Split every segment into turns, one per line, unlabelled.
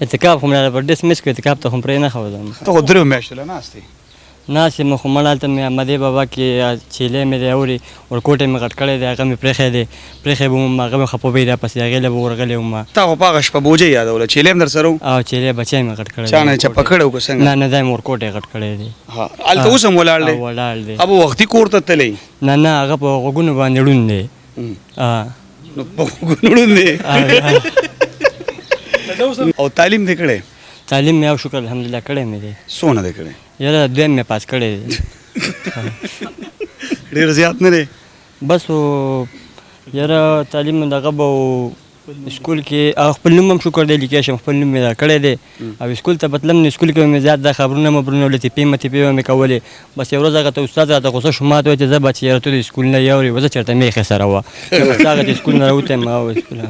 اعتکاف خو مې پر ډیس مس کې اعتکاف ته خو پرې نه ښودم.
ته خو درېیو میاشتو له ناست یې.
ناست یم خو مړ هلته مې احمدي بابا کې چیلې مې دی اوري ورکوټی مې غټ کړی دی هغه مې پرېښی دی پرېښی به وم هغه مې خپوبی راپسې هغې له به ورغلی وم.
تا خو په هغه شپه بوجۍ یادوله چیلې هم در سره و
او چیلې بچی مې غټ کړی
چا نه چپه کړی و که څنګه؟
نه نه دا مې ورکوټی غټ کړی دی.
هلته اوس هم ولاړ دی؟
ولاړ دی.
اب وختي کور ته تللی؟
نه نه هغه په غوږونو باندې ړوند دی.
نو په غوږونو ړوند دی. او تعلیم دې کړی؟
تعلیم مې او شکر الحمدلله کړی مې دی.
څونه دې کړی؟
یاره دویم مې پاس کړی دی.
ډېر زیات نه دی؟
بس یاره تعلیم دغه به سکول کې او خپل نوم هم شکر دی لیکلی شم خپل نوم مې دا کړی دی او سکول ته به تلم نو سکول کې به مې زیات دا خبرونه مبرونه لطیفې مطیفې به مې کولې. بس یو ورځ هغه ته استاد راته غوسه شو ما ته وایي چې زه به چې یاره ته د سکول نه یې اورې زه چېرته میخې سره وه بس هغه چې سکول نه راوتم او سکول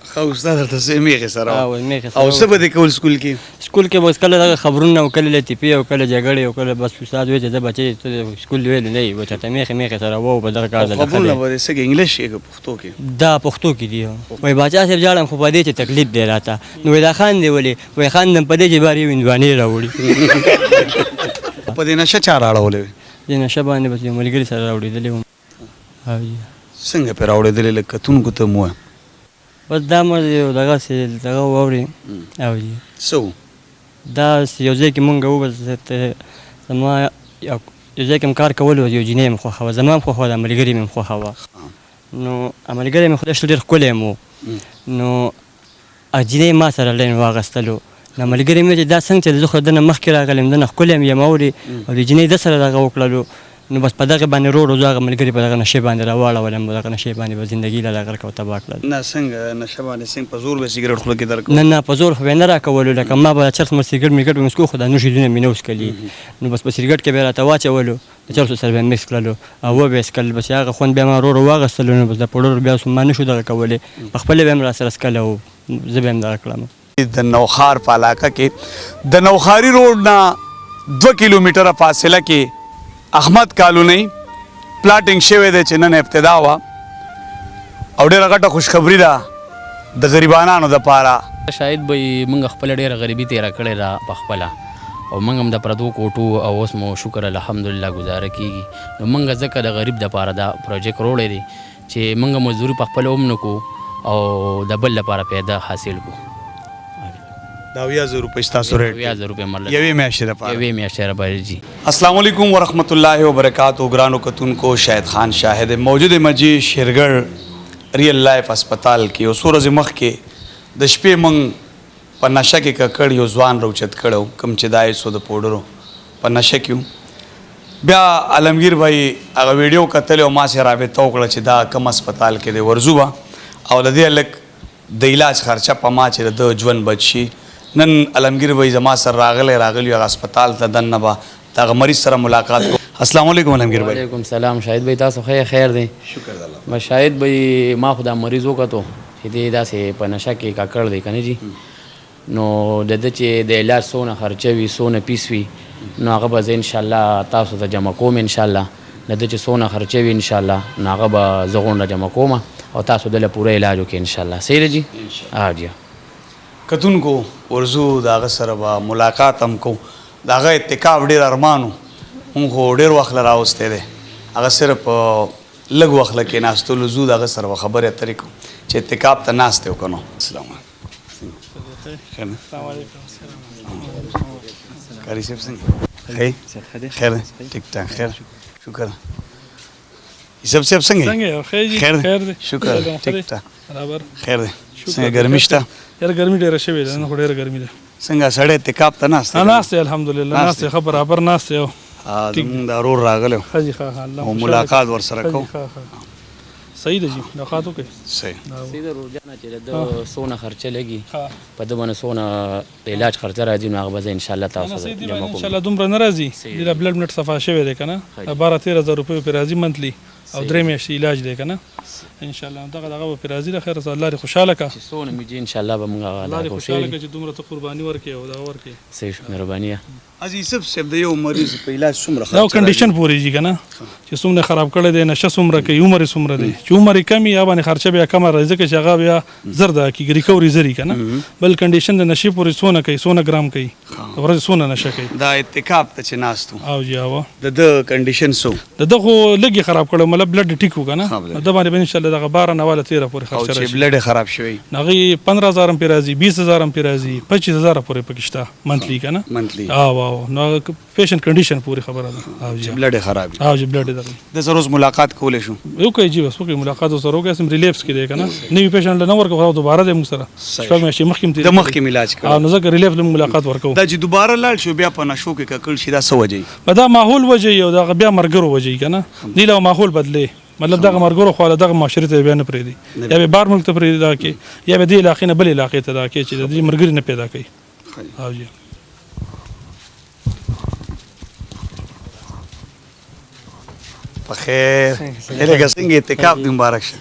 ښه استاد درته څه میخې سره
او میخې سره
او څه به دې کول سکول کې؟
سکول کې بس کله دغه خبرونه او کله لطیفې او کله جګړې او کله بس استاد وایي چې زه بچې ته سکول ویلې نه یې به چېرته میخې سره وه په دغه کار
خبرونه به دې څنګه انګلیش یې که پښتو کې؟
دا پښتو کې دي. وایي باچا صاحب ژاړم خو په دې چې تکلیف دی راته نو وایي دا خاندې ولې وایي خاندم په دې چې بار یو هندوانې راوړي.
په دې نشه چا راړولې وې؟
دې نشه باندې بس یو ملګري سره راوړېدلی وم.
څنګه پرې راوړېدلې لږ کتونکو ته مو وایه.
بس دا مو یو دغسې دغه واورې او
څه و؟
داسې یو ځای کې مونږ وبس زما یو ځای کې م کار کولو یو جینۍ مې خوښوه زما هم خوښوه دا ملګري مې هم خوښوه نو ملګری مې خدای شته ډېر ښکلی م و نو جینۍ ما سره لین واخیستلو نو ملګري مې چې دا څنګه چې زه خو د نه مخکې راغلی یم د نه ښکلی یم اورې او د جینۍ ده سره دغه وکړلو نو بس په دغه باندې ورو ورو هغه ملګري په دغه نشې باندې راواړولم دغه نشې باندې به زندګي له غرق او تباه کړل.
نه څنګه نشه باندې څنګه په زور به سګرټ خوله کې درکړو؟
نه نه په زور خو به یې نه راکولو لکه ما به چرس مر سګرټ میګرټ به مې څکو خو دا نور شیزونه مې نه وڅکلي نو بس په سګرټ کې به یې راته واچولو د چرسو سره به یې مکس کړلو او وبه یې څکل بس هغه خوند بیا ما ورو ورو واخیستلو نو بس د پوډر بیا اوس ما نه شو دغه کولی پخپله به یې هم راسره څکلی او زه به یې هم دغه کړم.
د نوخار په علاقه کې د نوخاري روډ نه 2 کیلومتره فاصله کې احمد کالونۍ پلاټینګ شوی دی چې نن ابتدا وه او ډېره غټه خوشخبري ده د غریبانانو دپاره.
شاید به موږ خپله ډېره غریبي تېره کړې ده په خپله او موږ هم د پردو کوټو او اوس مو شکر الحمدلله ګزاره کېږي نو موږ ځکه د غریب دپاره دا پروجیکټ روړی دی چې موږ مزدوري په خپله هم نه کړو او د بل لپاره پیدا حاصل کړو.
دا 8000 روپۍ ستاسو ریټ دی؟
8000 روپۍ مرله
یوې میاشتې دپاره؟
یوې میاشتې لپاره جی.
السلام علیکم ورحمۃ اللہ وبرکاتہ. ګرانو کتونکو شاهد خان شاهد موجود مجی شیرګړ ریل لایف هسپتال کې اوس ورځې مخکې د شپې موږ په نشه کې ککړ یو ځوان راوچت کړی کوم چې دا یې د پوډرو په نشه کې بیا عالمګیر بھائی هغه ویډیو کتلی او ما سره رابطه وکړه چې دا کم هسپتال کې دی ورځو به او د دې هلک د علاج خرچه په ما چې د ژوند بچ شي. نن علمگیر بھائی زما سره راغلی هغه هسپتال ته دننه به د هغه مریض سره ملاقات کوو. السلام علیکم علمگیر بھائی.
وعلیکم سلام شاهد بھائی تاسو خیر دی؟
شکر د الله.
بس شاهد بھائی ما خو دا مریض وکتو چې دی داسې په نشه کې کاکړ دی که نه جي نو د ده چې د علاج څونه خرچه وي څونه پیس وي نو هغه به زه انشاءالله تاسو ته جمع کوم انشاءالله د ده چې څونه خرچه وي انشاءالله نو هغه به زه غونډه جمع کوم او تاسو دله پوره علاج وکړئ انشاءالله. صحیح ده جي؟ جی
کتونکو ورځو د هغه سره به ملاقات هم کوو. د هغه اتکاب ډېر ارمان و مونږ خو ډېر وخت له راوستی دی هغه صرف لږ وخت له کېناستلو ځو د هغه سره به خبرې اترې کوو چې اتکاب ته ناست دی که نو. السلام علیکم. قاری صاحب څنګه خیر دی؟ ټیک ټاک خیر شکر. یوسف صاحب څنګه خیر دی؟ شکر ټیک ټاک خیر دی. څنګه ګرمي شته؟
یاره ګرمي ډېره شوې ده نن خو ډېره ګرمي ده.
څنګه سړی اتکاب ته ناست دی؟
ناست دی الحمدلله ناست دی ښه برابر ناست دی.
زمونږ دا ورور راغلی و او ملاقات ورسره کوو.
صحیح ده جي ملاقات وکړئ.
صحیح
ده رور جانه چې د ده څونه خرچه لګي په ده باندې څونه د علاج خرچه راځي نو هغه به زه انشاءالله تاسو ته جمع کوم.
انشاءالله دومره نه راځي د بلډ منټ صفا شوی دی که نه 12-13 هزار روپیو پرې راځي منتلي او 3 میاشتې علاج دی که نه انشاءالله دغه به پرې راځي د خیره الله دې خوشحاله کړه
چې څونه مې انشاءالله به موږ هغه
الله دې
ادا کوو.
خوشحاله کړه چې دومره ته قرباني ورکړې او دغه ورکړې
صحیح شو، مهرباني ده.
عزیز صاحب د یو مریض په علاج څومره
دا
خرچه
کنډیشن پورې ځي که نه چې څومره خراب کړی دی نشه څومره کوي عمر یې څومره دی چې عمر یې کم وي یا باندې خرچه بیا کمه راځي ځکه چې هغه بیا زر دغه کېږي ریکوري زر که نه بل کنډیشن د نشې پورې څونه کوي 100 ګرام کوي ورځ څونه نشه کوي
دا اتکاب ته چې ناست و
او جی هوا
د کنډیشن سو
د ده خو لږ خراب کړی مطلب بلډ ټیک و که نه
ها، blood.
د باندې به انشاءالله دغه 12 نواله 13 پورې
او
خرچه
چې
راشي
بلډ خراب شوی
هغې 15000 هم پرې راځي 20000 هم پرې راځي 25000 پورې پکې شته منتلي که نه
منتلی
او نو هغه پیشنټ کنډیشن پورې خبره ده او جی
بلډ خراب
او جی بلډ دغه
د سره اوس ملاقات کولې شو
یو کوي جی بس وکړي ملاقات سره وکړي سم ریلیپس کې دی که نه نوي پیشنټ له نه ورکو خو دوباره دی موږ سره شپږ میاشتې مخکې هم
د مخکې علاج
او
کړو
نو ځکه ریلیپس له ملاقات ورکو
دا چې دوباره لاړ شو بیا په نشو کې ککړ شي دا څه وجه
په دا ماحول وجه یو دغه بیا مرګرو وجه که نه دی له ماحول بدلې مطلب دغه مرګرو خو دغه معاشرې ته بیا نه پرېږدي یا به بار ملک ته پرېږدي دا کې یا به دې علاقې نه بل علاقې ته دا کې چې د دې مرګري نه پیدا کوي او جی
په خیر لکه څنګه اتکاب دې مبارک شه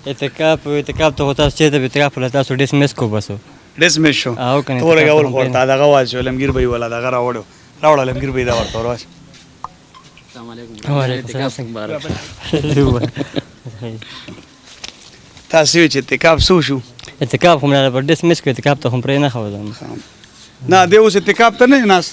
اعتکاف ته خو تاسو چېرته به اعتکاف له تاسو ډسمس کو بسو
ډسمس شو
او کنه
تو لګول خو تا دغه واچو لمګیر به ولا دغه راوړو لمګیر به دا ورته ورواش
السلام علیکم.
وعلیکم السلام.
مبارک.
تاسو چې اتکاب سو شو
اعتکاف هم نه پر ډسمس کو اعتکاف ته هم پرې نه خو
نه دی اوس اتکاب ته نه ناس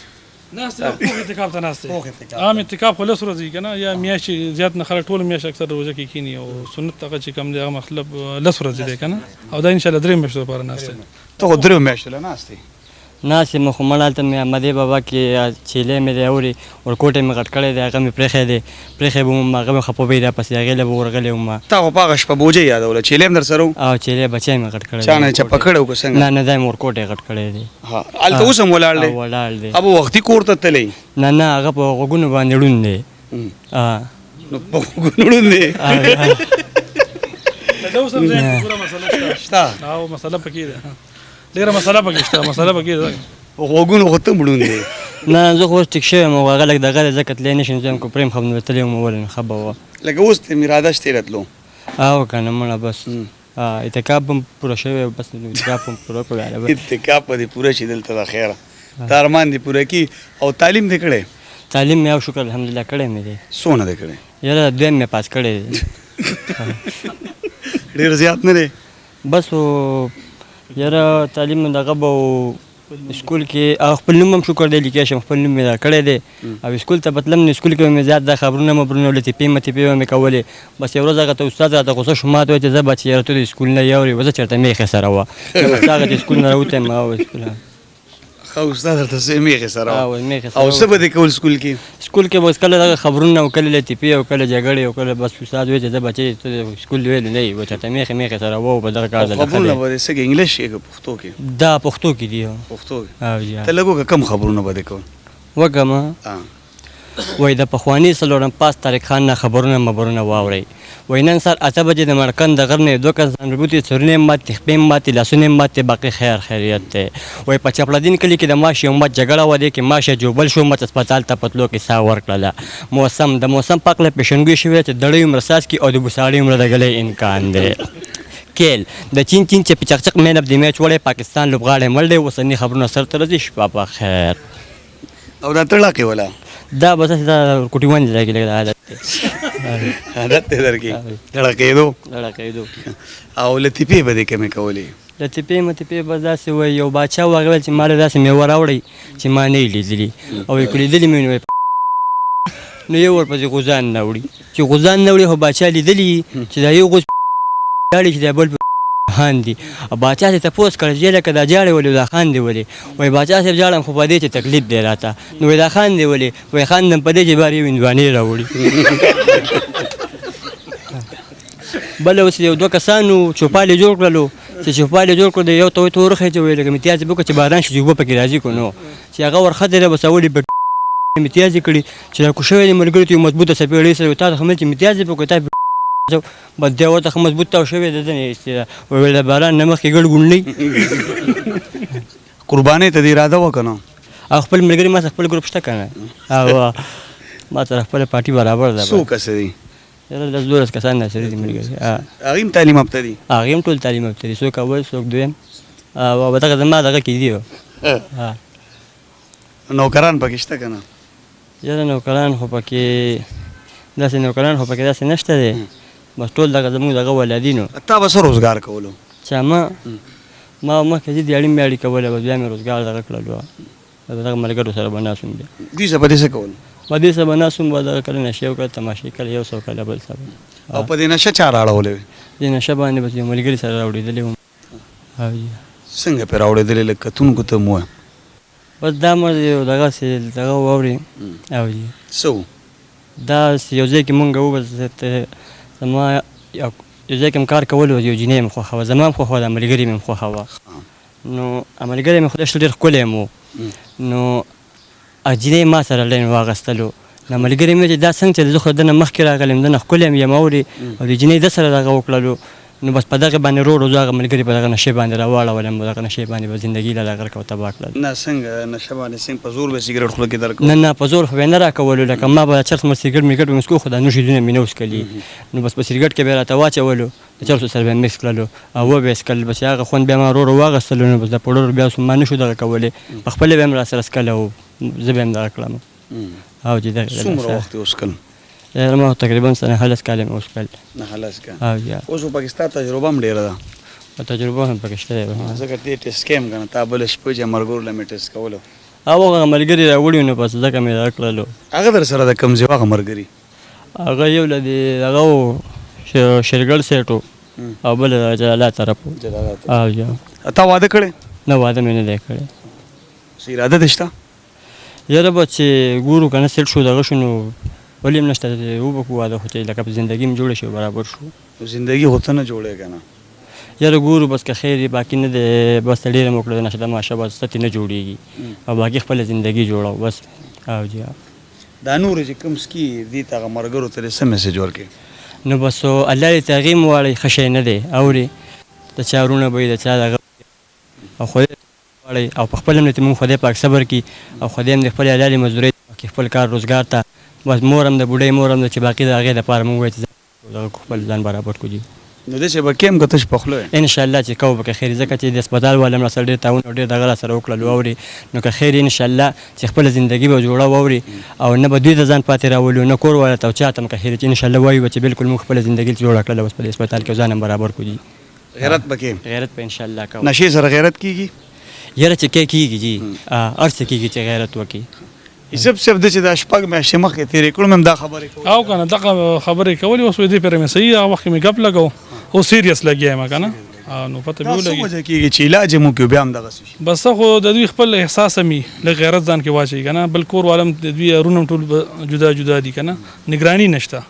ناست پوخ اعتکاف ته ناست عام اعتکاف خو لس ورځې که نه یا میاشتې زیات نه خلک ټوله میاشت اکثر روژه کې کښېني او سنت هغه چې کوم دی هغه مطلب لس ورځې دی که نه او دا انشاءالله 3 میاشتو لپاره ناست دی
ته خو 3 میاشتو له ناست دی
ناست یم خو مړ هلته مې احمدي بابا کې چیلې مې دی اوري ورکوټې مې غټ کړی دی هغه مې پرېښی دی پرېښی به وم هغه مې خپوبی دا پسې هغې له به ورغلی وم
تا خو په هغه شپه بوجه یادوله چیلې هم در سره و
او چیلې بچی مې غټ کړی
چا نه چپه کړی و که څنګه
نه نه دا مې ورکوټې غټ کړی دی
ها هلته اوس هم ولاړ دی
ولاړ دی
اب وختي کور ته تللی
نه نه هغه په غوږونو باندې ړوند دی
نو په ګونړون دی
دا اوس هم ځای پوره مسله شته او مسله پکې ده ډېره مسله پکې شته مسله پکې ده
غوږونو خو ته مړون دی
نه زه خو اوس ټیک شوی یم او هغه لږ دغه دی ځکه تللی نه شم زه یم که پرېم خو تللی وم ولې نه ښه به وه
لکه اوس ته اراده شته راتلو
او که نه مړه بس اعتکاف هم پوره شوی بس اعتکاف هم پوره کړو
اتکاب به دې پوره شي دلته د خیره تا ارمان دې پوره کي او تعلیم دې کړی
تعلیم مې او شکر الحمدلله کړی مې دی
څونه دې کړی
یاره دویم مې پاس کړی دی
ډېر زیات نه دی
بس و یاره تعلیم دغه به سکول کې خپل نوم هم شکر دی لیکلی شم خپل نوم مې دا کړی دی او سکول ته به تلم نو سکول کې به مې زیات دا خبرونه مبرونه لطیفې مطیفې به مې کولې بس یو ورځ هغه ته استاد راته غوسه شو ما ته وایي چې زه به چې یاره ته د سکول نه یې اورې زه چېرته میخې سره وه بس هغه چې سکول نه راوتم او سکول
ښه استاد درته څه میخې سره
او میخې
او څه به دې کول سکول کې
سکول کې بس کله دغه خبرونه او کله لطیفې او کله جګړې او کله بس استاد وایي چې زه بچې ته سکول ویلو نه یې و چېرته میخې سره وه په دغه کار
خبرونه به دې څه انګلیش کې که پښتو کې
دا پښتو کې دي
پښتو کې
او جی
ته لږ وکړه کم خبرونه به دې کول
وکړم وای د پخواني څلورم پاس طارق خان نه خبرونه مبرونه واورئ وای نن سهار 8 بجې د مړکند د غر نه 2 کسان ربوتې سرونه ماتې خپې ماتې لاسونه ماتې باقي خیر خیریت دی وای په چپړدین کلي کې د ماش یو مت جګړه و دی کې ماشه جوبل شو مت هسپتال ته پتلو کې ساه ورکړله موسم د موسم پاکله پیشنګوي شوې چې دړی عمر ساس کې او د بوساړي عمر د غلې امکان دی کېل د چین چې په چقچق مین اف د میچ وړی پاکستان لوبغاړی مړ دی اوسني خبرونه سر ته راځي شپه په خیر
او دا تړاکې ولا
دا بس دا کوټی ونځ راګي لګا عادت
عادت دې درکې تړاکېدو او لطیفې به دې کمې کولې
لطیفې مطیفې به داسې وایي یو باچا وغه ویل چې ما له داسې میوه راوړئ چې ما نه یې لیدلي او یې که لیدلي مې نو نو یو ورپسې غوزان نه وړي چې غوزان نه وړي خو باچا لیدلي چې دا یو غوز ډاړي چې دا بل خان دي او باچا ته تپوس کړ چې لکه دا جاړې ولې دا خان دی ولې وایي باچا صاحب جاړم خو په دې چې تکلیف دی راته نو وایي دا خان دی ولې وایي خان دم په دې چې بار یو هندوانې راوړي بله اوس یو دوه کسانو چوپالې جوړ کړلو چې چوپالې جوړ کړو د یو ته وایي ته ورخې چې وایي لکه متیازې وکړه چې باران شي چې اوبه پکې راځي که نو چې هغه ورخدې ده بس اولې متیازې کړي چې را کوشوی دی ملګري ته یو مضبوطه څپېړۍ سره تا ته خو مل چې متیازې وکړو تا بس دی ورته ښه مضبوط تاو شوی دی دنې ایستې ده ویل د باران نه مخکې ګډ ګونډۍ
قربانۍ ته دې اراده وکړه نو
او خپل ملګري ما سره خپل ګروپ شته که نه او ما سره خپله پارټي برابر ده
څو کسه دي
یاره 10-12 کسان ناصري دي ملګري
هغوی هم تعلیم یافته دي
هغې هم ټول تعلیم یافته دي څوک اول څوک دویم او دغه زما دغه کې دي
نوکران پکې شته که نه
یاره نوکران خو پکې داسې نوکران خو پکې داسې نشته دی بس ټول دغه زموږ دغه ولادینو
تا به څه روزګار کولو
چا ما مخکې زه دیاړي میاړي کوله بس بیا مې روزګار دغه کړلو دغه ملګرو سره به ناست وم بیا
دوی څه په دې څه کول
په دې سره به ناست وم به دغه کله نشې وکړه تماشې کله یو څه کله بل څه
او په دې نشه چا راړولی وې
دې نشه باندې بس یو ملګري سره راوړېدلی وم
څنګه پرې راوړېدلې لږ کتونکو ته مو ووایم
بس دا مرد یو دغسې دغه واورې او جي
څه و
دا یو ځای کې مونږ وبس زما یو ځای کې م کار کولو یو جینۍ مې خوښوه زما هم خوښوه دا ملګري مې هم خوښوه نو ملګری مې خدای شته ډېر ښکلی م نو جینۍ ما سره لین واغېستلو نو ملګري مې چې دا څنګه چې زه خو د نه مخکې راغلی م د نه ښکلی م یم اورې او د جینۍ ده سره دغه وکړلو نو بس په دغه باندې رو زه هغه ملګري په دغه نشې باندې راواړولم په دغه نشې باندې به زندګي له دغه کړه تباه کړل
نه څنګه نشه باندې څنګه په زور به سګرټ خوله کې درکړو
نه په زور خو به یې نه راکولو لکه ما به چرس مر سګرټ میګرټ به مې څکو خو دا نوش ځایونه مې نه وڅکلي نو بس په سګرټ کې به یې راته واچولو د چرسو سره به یې مکس کړلو او وبه یې څکل بس هغه خوند بیا ما ورو واغېستلو نو بس د پوډر بیا ما نه شو دغه کولی پخپله به یې هم راسره څکلی او زه به یې هم دغه کړم او چې دغه
څومره وخت یې وڅکل
ما تقریبا سنه 11 کاله مې وڅکل
نهلس کاله
او یا
اوس خو پکې ستا تجربه هم ډېره ده
تجربه هم پکې شته دی
ځکه دې ټېسټ کیم که نه تا بله شپه چې ملګرو له مې ټېسټ کولو
او هغه ملګري راوړي نو بس ځکه مې دغه کړلو
هغه در سره د کوم ځای هغه ملګري
هغه یو له دې هغه و شیرګل سیټ و او بل د جلالات طرف و او یا
تا واده کړی
نه واده مې نه دی کړی
څه اراده دې شته
یاره به چې ګورو که نه سیټ شو دغه شو نو ولې هم نشته وبکو واده خو چې لکه په زندګي م جوړه شي برابر شو
زندګي خو ته نه جوړې که نه
یاره ګورو بس که خیر باقي نه دی بس ډېره مو کړه نشه د ماشه بس ستې نه جوړېږي او باقي خپله زندګي جوړو بس او جی
دا نور چې کوم سکي دې ته هغه ملګرو ته دې څه میسج ورکړې
نو بس الله دې ته هغې م واړئ ښه شی نه دی اورې د چا وروڼه به وي د چا دغه او خدای واړئ او په خپله هم دې مونږ خدای پاک صبر کړي او خدای هم دې خپلې حلالې مزدورۍ کې خپل کار روزګار ته بس مور هم د بوډۍ مور هم د چې باقي د هغې دپاره مونږ وایو چې خپل ځان برابر کړو جي
نو داسې به کیم که تش پخلو یې
انشاءالله چې کوو به که خیر ځکه چې د هسپتال والا هم راسره ډېر تعاون او ډېر دغه راسره وکړلو اورې نو که خیر انشاءالله چې خپله زندګي به جوړه واوري او نه به دوی ته ځان پاتې راولو نه کور والا ته او چا ته هم که خیر چې انشاءالله وایو به چې بلکل موږ خپله زندګي جوړه کړله اوس په دې هسپتال کې ځان هم برابر کړو جي
غیرت به کې
غیرت به انشاءالله کوو
نشې سره غیرت کېږي
یاره چې کېږي جي هر څه کېږي چې غیرت وکړي
حساب صاحب د چې دا شپږ میاشتې مخکې تېرې کړو مې هم دا خبرې کولې
او که نه دغه خبرې کولې اوس دې پرې مې صحیح هغه وخت کې مې ګپ لګو او سیریس لګیا یم که نه نو پته
دا
به
څه
ولګي
وجه کېږي چې علاج یې مو کړو بیا هم دغسې شي
بس خو د دوی خپل احساس مې لږ غیرت ځان کې واچوي که نه بل کور والم د دوی ارونه ټول جدا جدا دي که نه نګراني نشته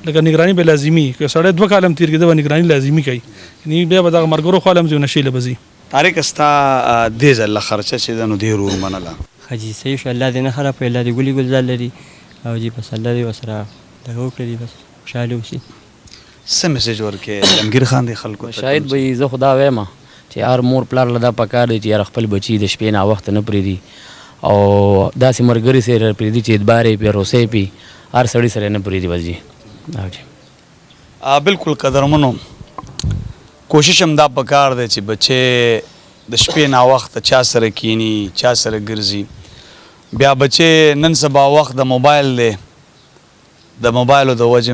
لکه نګراني به لازمي که سړی 2 کاله هم تېر کېده به نګراني لازمي کوي یعنې بیا به دغه ملګرو خوا له هم ځي نشې له به ځي
طارق ستا دې ځله خرچه چې ده نو ډېر ومنله
ښه جي صحیح شو الله دې نه خراب کړي الله دې ګلي ګلزار لري او جي بس الله دې ورسره دغه وکړي بس خوشحاله اوسي
څه میسج ورکې جمګیر خان دې خلکو ته
شاید به زه خو دا وایم چې هر مور پلار له دا پکار دی چې هر خپل بچي د شپې ناوخته نه پرېږدي او داسې ملګري سره پرېږدي چې اعتبار یې پې روسۍ پې هر سړي سره نه پرېږدي بس جي
بالکل قدرمنو کوشش هم دا پکار دی چې بچې د شپې ناوخته چا سره کینی چا سره ګرځي بیا بچې نن سبا وخت د موبایل دی د موبایلو د وجې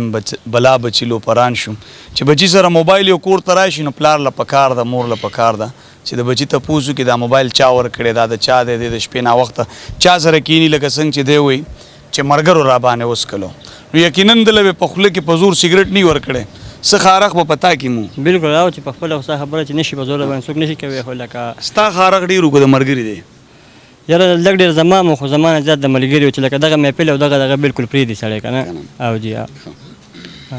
بلا بچي لو پران شو چې بچي سره موبایل یو کور ته راشي نو پلار له پکار ده مور له پکار ده چې د بچي تپوس وکړي دا موبایل چا ورکړی دا د چا دی د شپې ناوخته چا سره کینی لکه څنګه چې دی وایي چې ملګرو را باندې وڅکلو نو یقینا دله به په خوله کې په زور سګرټ نه ورکړی څه خارق به پتا کې مو
بلکل او چې په خپله غوسه خبره چې نشي په زوره باندې څوک نشي کوي خو لکه
ستا خارق ډېر وکړو د ملګري دی
یاره لږ ډېر زما مو خو زما نه زیات د ملګري چې لکه دغه محفل او دغه بلکل پرېږدي سړی که نه او جي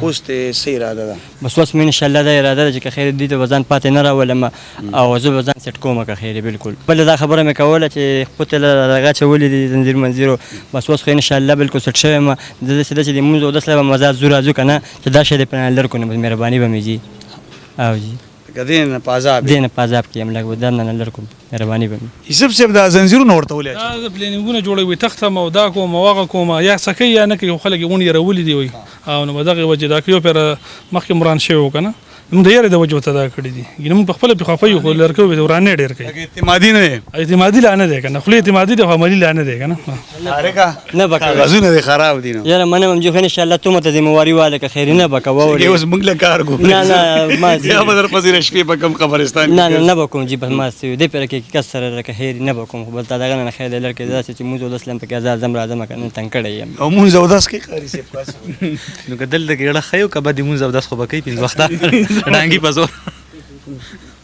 اوس ته څه اراده ده
بس اوس مې انشاءالله دا اراده ده چې که خیر دوی ته به ځان پاتې نه راولم او زه به ځان سیټ کوم که خیر بلکل بله دا خبره مې کوله چې خپل له دغه اچولي دي زنځیر منځیرو بس اوس خو انشاءالله بلکل سیټ شوی یم داسې ده چې د لمونځ اودس له به مزه ځو راځو که نه چې دا شی دې په نه لر کړو نو مهرباني به مې جي او جي
کدی نه پازاب
دې نه په عذاب کې یم لږ دا نه لر کوم مهرباني به مې
یوسف صاحب دا زنجیرونه ورته ولې اچوي؟
دا پلانینګونه جوړوي تختم او دا کوم او هغه کوم یا سکی یا نه کوي خلک غونډې راولي دی وي او نو بدغه وجه دا کوي پر مخکې مران شوی کنه نو د یاره د وجه ته دا کړی دي ګنم په خپل په خپل خو لړکو به ورانه ډیر کوي
اعتمادي نه دی
اعتمادي لانه دی کنه خپل اعتمادي د عملی لانه دی کنه
حرکا
نه به کوي
غزونه خراب دي نو
یاره منم جو ان شاء الله ته مته ذمہواری واله که خیر نه به کوو
کې اوس موږ له کار کو
نه نه ما
یا بدر پذیر شپې په کم قبرستان
نه نه به کوم جی بس ما سوي دې پر کې کس سره که خیر نه به کوم بل تا دغه نه خیر لړ کې دا چې موږ د اسلام په کې آزاد زم راځم کنه تنگ کړی یم
او مونږ زوداس کې قاری صاحب پاس
نو کدل د ګړه خیو کبه د مونږ زوداس خو بکې پینځ وخت ډانګي پزور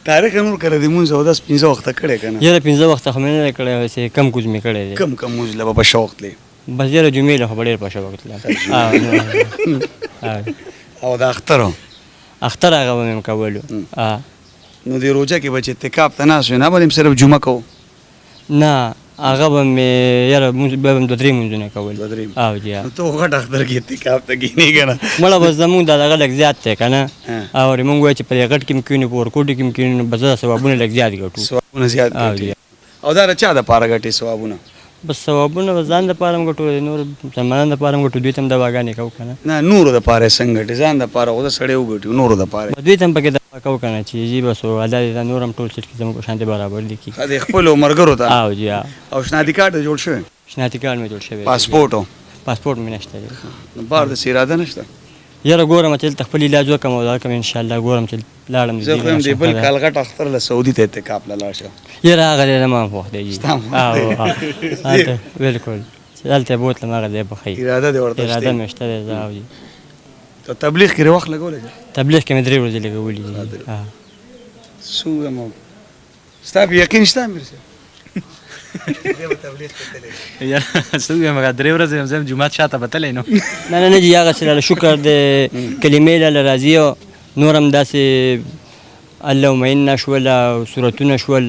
تاریخ نور کړی دی مونږ زوداس 15 وخت کړی کنه
یاره 15 وخت خو مې نه کړی چې کم کوز مې کړی دی
کم مونږ له په شوق دی
بس یاره جمعې له خو ډېر په شوق تلم
او دا اخترو
اختر هغه به مې کولو
نو دی روزه کې بچ اعتکاف ته نه نه بلیم صرف جمعه کو
نه هغه به مې یاره مونږ به هم 2-3 مونځونه کول
دوه درې.
او جی
نو ته غټ اختر کې اعتکاف ته کینې کنه
مړه بس زمونږ دا دغه لږ زیات دی که نه او مونږ وایو چې په دې غټ کې م کینو په ورکوټو کې م کینو بس دا ثوابونه لږ زیات ګټو
ثوابونه زیات
او
ګټي
جی
او دا چا د پاره ګټي ثوابونه
بس ثوابونه به ځان دپاره م ګټو نور مسلمانانو دپاره م ګټو دوی ته هم دواګانې کوو که نه
نه نورو د پاره څنګه ګټي ځان د پاره خو د سړی وګټي نورو د پاره
دوی ته هم پکې دوا کوو که نه چې جي بس الله دې دا نور هم ټول سیټ کې زموږ په شانتې برابر دي کړي
د خپلو ملګرو ته
او جی
او شناختی کارت جوړ شوی
شناختی کارت مې جوړ شوی
پاسپورټ او
پاسپورټ مې نشته دی
نو بار د اراده نشته
یاره ګورم چې دلته خپل علاج وکړم او دا کوم ان شاء الله ګورم چې لاړم
زه خو هم دی بل کال غټ اختر له سعودي ته اعتکاف لاړ شو
یاره هغه دی ما هم خوښ دی جي
ستا هم خوښ دی.
بالکل چې دلته بوتلم هغه دی بخیر
اراده دې ورته
اراده
شته
مې شته دی زه او جي
ته تبلیغ کې وخت لګولې
تبلیغ کې مې 3 ورځې لګولې دي
سو مو ستا په یقین شته امیر صاحب
یا سوګه مګا درې ورځې زم جمعه شاته بتلې نو
نه نه جی هغه سره شکر د کلمې له راضي او نورم داسې اللهم انا شول او سورتونه شول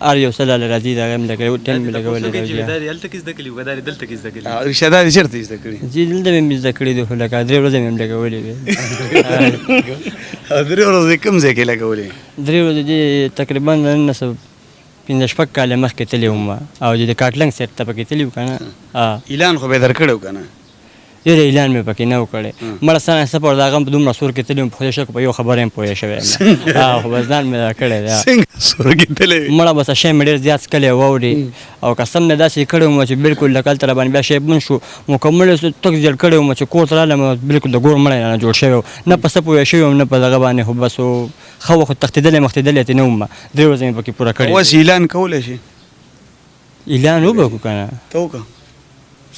ار یو سره له راضي دا هم لګول ټیم لګول دی
داري الته کې زده کلی وداري دلته کې زده کلی
رشتہ دار چیرته زده کړی
جی دلته مې زده کړې دی لکه 3 ورځې مې لګولې وي
درې ورځې کوم ځای کې لګولې
3 ورځې دي تقریبا نن څه 15 کاله مخکې تللی وم او د کاټلنګ سیټ ته پکې تللی و که نه
اعلان خو به در کړی که نه
ډېر اعلان مې پکې نه و کړی مړه سره سفر د هغه هم په دومره سور کې تللی وم په خدای شکر په یو خبره هم پوه شوی یم خو بس ځان مې دا کړی دی
څنګه سور کې تللی
مړه بس شی مې ډېر زیات څکلی واورې او قسم نه داسې کړی وم چې بالکل لکه هلته راباندې بیا شی بند شو مکمل یې تک زیړ کړی وم چې کور ته رالم بالکل د ګور مړی نه جوړ شوی و نه په څه پوه شوی وم نه په دغه باندې خو بس ښه خو تښتېدلی مختېدلی ترې نه وم 3 ورځې مې پکې پوره کړې
اوس اعلان کولی شي
اعلان وبکړو که نه
ته وکړه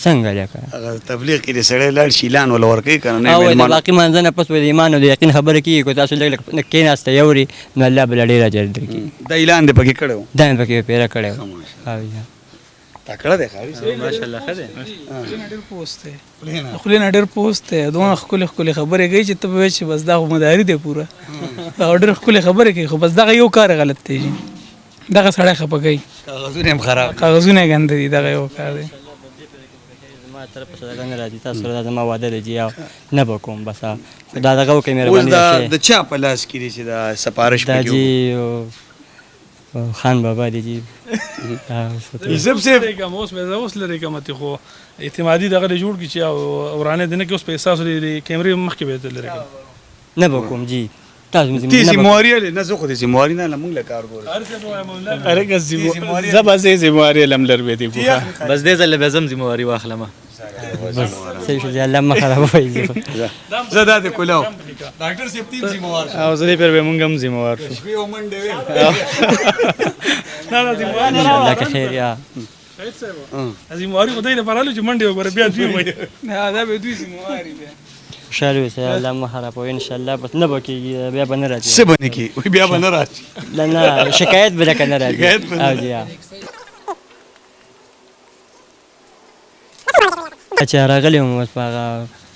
څنګه لکه
هغه تبلیغ کې د سړی لاړ شي اعلان ولا ورکوي که نه
او د
مېلمانه
باقي منځ نه پس د ایمان او د یقین خبره کېږي که تاسو لږ لږ کېناسته یوري نو الله به له ډېر اجر درکړي
دا اعلان دې پکې کړی و
دا مې پکې پیره کړی و
تکړه دی ښاري
ماشاءالله خده
ډېر پوسټ دی خو نه ډېر پوسټ دی دوه خپل خبرې کوي چې ته به چې بس دا مداري دی پوره او ډېر خپل خبرې کوي خو بس دا یو کار غلط دی دغه سړی خپه کوي
کاغذونه هم خراب
کاغذونه ګنده دي دغه یو کار دی
ما طرف څخه دا نه راځي تاسو سره دا زما واده دی چې نه به کوم بس دا دغه وکړئ
اوس
مهرباني
د چا په لاس کې دی چې دا سپارش
دا
پکې
جی خان بابا دی جی
یوسف صاحب
اوس مې اوس لري کوم ته خو اعتمادي دغه جوړ کی چې ورانه دنه کې اوس په احساس لري کیمرې مخکې به لري
نه به کوم جی تاسو مې
تیزی مواری نه زه خو دې مواری نه لمونږ له کار ګورم
اره که زبازه زمواري لملر به دي
بس دې ځل به زم زمواري واخلمه
بس صحیح شو الله ما خرابوي
زه دا دې کولاو ډاکټر صاحب تیم زموار
او زه پر به مونږ هم زموار شو
شپې او منډه ویل
نه زموار
الله که خیر یا
شاید صاحب زمواري خدای نه پرالو چې منډه وګوره بیا دوی وای نه دا به دوی زمواري بیا
خوشحال اوسئ الله مو خرابوي ان شاء الله بس نه به کېږي بیا به نه راځي
څه به نه کېږي وایي بیا به نه راځي
نه شکایت به لکه نه راځي
شکایت به نه
او جی چې راغلی وم اوس په هغه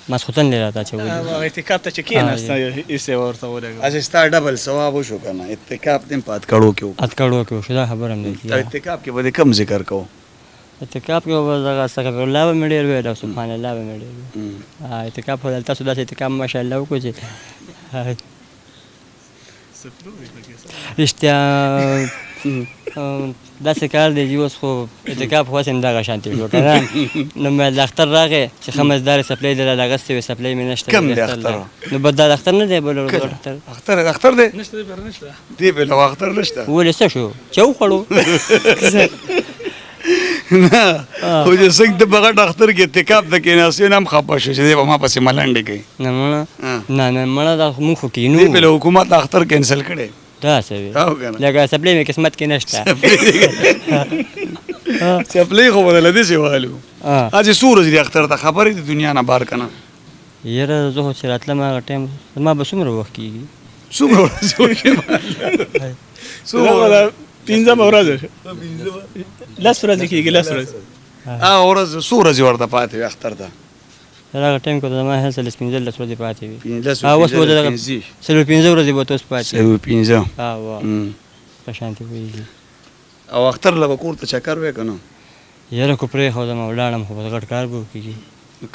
ماسخوتن دی راته اچولي
اعتکاف ته چې کېناسته ایسې ورته ولګو
اچھا ستا ډبل ثواب وشو که نه اتکاف دې په اتکړو کې وکړو
اتکړو کې وشو دا خبره هم دی
اتکاف کې به دې کم ذکر کوو
اعتکاف کې به دغه استغفر الله به مې ډېر ویل او سبحان الله به مې ډېر ویل اعتکاف خو دلته تاسو داسې اعتکاف ماشاءالله وکړو چې رښتیا داسې کار دی چې اوس خو اعتکاف خو هسې همدغه شانتې شو که نه نو مې د اختر راغی چې ښه مزدارې سپلی دې راله اغوستې وې سپلی مې نشته
کوم دی اختر
نو بس دا د اختر نه دی بل اختر
اختر دی دې بل اختر نشته
ولې څه شو چې وخوړو
نه خو چې څنګه ته په غټ اختر کې اعتکاف ته کېناستې نه هم خفه شو چې دی به ما پسې ملنډې کوي
نه مړه نه مړه دا موږ خو کینو
دې بل حکومت اختر کینسل کړی
داسې وي لکه سپلی مې قسمت کې نشته
سپلی خو بدله داسې والو اجې څو ورځې دي اختر ته خبرې د دنیا نه بار که نه
یاره زه خو چې راتلم هغه ټایم زما به څومره وخت کېږي
څومره ورځې وشي
پنځمه ورځ لس ورځې کېږي لس ورځې
هغه ورځ څو ورځې ورته پاتې وي اختر ته
هغه ټایم کې زما هلته لس پنځلس ورځې پاتې وي
پنځلس
اوس به دغه څلور پنځه ورځې به اوس پاتې
څلور پنځه
په شانتې وایي
او اختر له به کور ته چکر وی که نه
یاره کو پرېښودم او ولاړم خو بس غټ کار به وکړي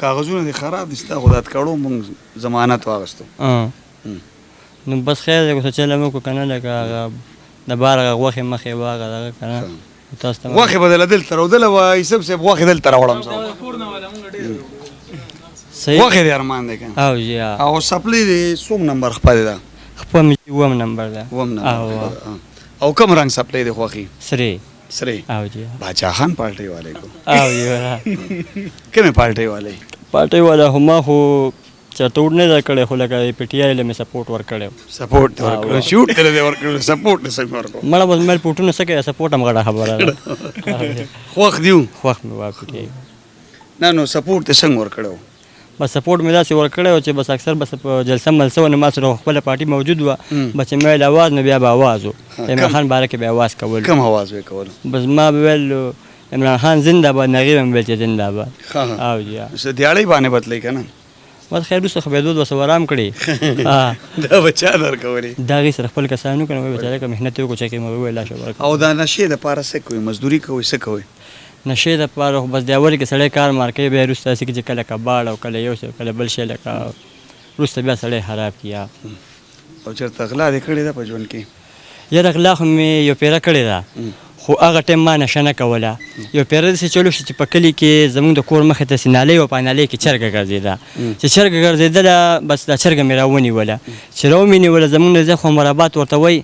کاغذونه دې خراب دي ستا خو دا کړو مونږ ضمانت واغېستو
نو بس خیر دی که څه چله مې وکړو که نه لکه هغه د بار هغه غوښې مخې به هغه دغه که نه تاسو ته
غوښې به دله دلته راودله وه یوسف صاحب غوښې دلته راوړم غوښې دې ارمان دی که
او جی
او سپلی دې څوم نمبر خپلې ده
خپل مې اووم نمبر ده
اووم نمبر او کوم رنګ سپلی دې خوښي
سرې
سرې
او جی
باچا خان پالټۍ والی کو
او جی
کومې پالټۍ والی
پالټۍ والا خو ما خو چېرته وډ نه ده کړی خو لکه پی ټي آی له مې سپورټ ورکړی
سپورټ دې ورکړی شوټ ته دې ورکړی سپورټ دې څنګه ورکړو
مړه بس مې پوټونه څه کوي سپورټ هم غټه خبره ده
خوښ دیو
خوښ مې واکړي
نه نو سپورټ دې څنګه ورکړو
بس سپورټ مې داسې ورکړی و چې بس اکثر بس په جلسه ملسه ونه ما سره خپله پارټي موجود وه بس چې مې ویل اواز نو بیا به اواز و عمران خان باره کې به اواز کول
کوم اواز به کول
بس ما به ویل عمران خان زنده باد نغې به مې ویل چې زنده باد او جی
دیاړۍ باندې بدلی که نه
بس خیر وروسته خو بیا دود ورسره ورام کړي
دا به چا درکولې
د هغې سره خپل کسان وکړه وایي بېچاره که محنت یې وکړو چکې مې وویل لاشه ورکړه
او دا نشې دپاره څه کوئ مزدوري کوئ څه کوئ
نشې دپاره خو بس د اول کې سړی کار مار کوي بیا وروسته داسې کې چې کله کباړ او کله یو شی کله بل شی لکه وروسته بیا سړی خراب کړي
او چېرته غلا دې کړې ده په ژوند کې
یاره غلا خو مې یو پیره کړې ده خو هغه ټایم ما نشه نه کوله یو پیره داسې چلو شو چې په کلي کې زموږ د کور مخې ته سینالۍ وه په نالۍ کې چرګه ګرځېده چې چرګه ګرځېدله بس دا چرګه مې راونیوله چې راومې نیوله زموږ نه ځای خو مرابات ورته وایي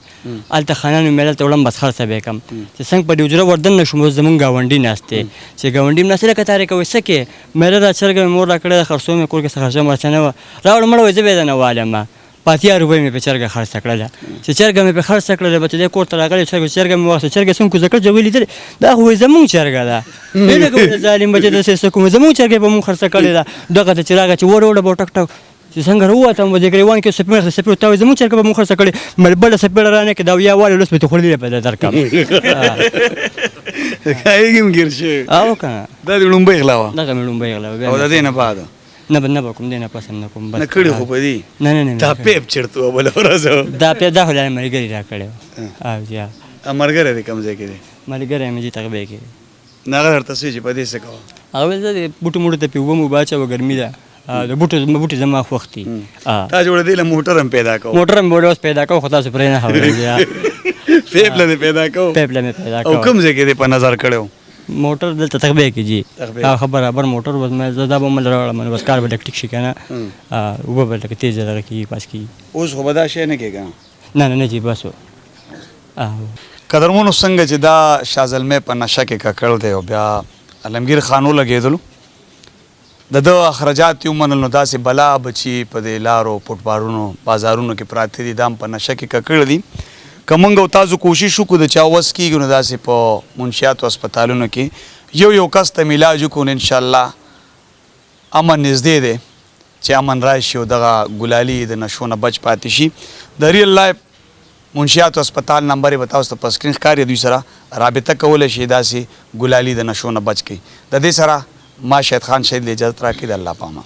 هلته خانانو مې هلته وړم بس خرڅه به یې کړم چې څنګه په دې حجره ور دننه شوم اوس زموږ ګاونډي ناست دی چې ګاونډي م ناست دی لکه تارې کوئ څه کې مېره دا چرګه مې مور را کړې ده خرڅو مې کور کې څه خرچه مرچه نه وه راوړه مړه وایي زه به یې درنه والم 5000 روپۍ مې په چرګه خرڅه کړله چې چرګه مې په خرڅه کړله به چې دی کور ته راغلی چرګه مې واخیسته چرګه څنګه کوزه کړ چې ویې لیدلې دا خو وایي زموږ چرګه ده ویې لکه وایي ظالم بچې داسې څه کوم زموږ چرګه به مونږ خرڅه کړې ده دغه ته چې راغی چې وروړه به ټک ټک چې څنګه راووتم د ګریوان کې سپېړ ته وایي زموږ چرګه به مونږ خرڅه کړې بله سپېړه رانه کړې دا ویا والی لوس به ته خوړلې به درکړم
کایږي م ګیر شوی
او که نه
دا دې لومبۍ غلا وه
دغه مې لومبۍ غلا
او د دې نه بعد
نه به کوم دی نه پسند نه کوم
نه کړي خو په دې
نه
دا پیپ چېرته وه بله ورځ
دا پیپ دا خو لا ملګري را کړی و او جی
ملګری دی کوم ځای کې دی
ملګری مې جي تغبې کې
نه هغه درته سوي چې په دې څه کوه
هغه ویل زه د بوټو موټو ته پې اوبه مو واچوه ګرمي ده د بوټي زما خوښ دي
تا جوړه دی له موټر هم پیدا کوو
موټر هم به اوس پیدا کوو خو تاسو پرې نه خبرېږئ
پیپ له دې پیدا کوو
پیپ له مې پیدا
او کوم ځای کې دې په نظر کړی
موټر دلته تغبې کې جي هغه برابر موټر بس مې زه دا به مله راوړم بس کار به ډک ټیک شي که نه اوبه به لکه تېز دغه کېږي پاس کېږي
اوس خو به دا شی نه کېږه
نه جي بس
قدرمنو څنګه چې دا شازلمی په نشه کې ککړ دی او بیا عالمګیر خان ولګېدلو د ده اخراجات یې ومنل نو داسې بلا بچي په دې لارو فټبارونو بازارونو کې پراته دي دا هم په نشه کې ککړ دي که موږ او تاسو کوشش وکړو د چا وس کېږي نو داسې په منشیاتو هسپتالونو کې یو کس ته م علاج وکړو نو انشاءالله امن نږدې دی چې امن راشي او دغه ګلالي د نشو نه بچ پاتې شي د ریل لایف منشیاتو هسپتال نمبر یې به تاسو ته په سکرین ښکاري دوی سره رابطه کولی شي داسې ګلالي د نشو نه بچ کړي د دې سره ما شهید خان شهید له اجازت راکړي د الله پامان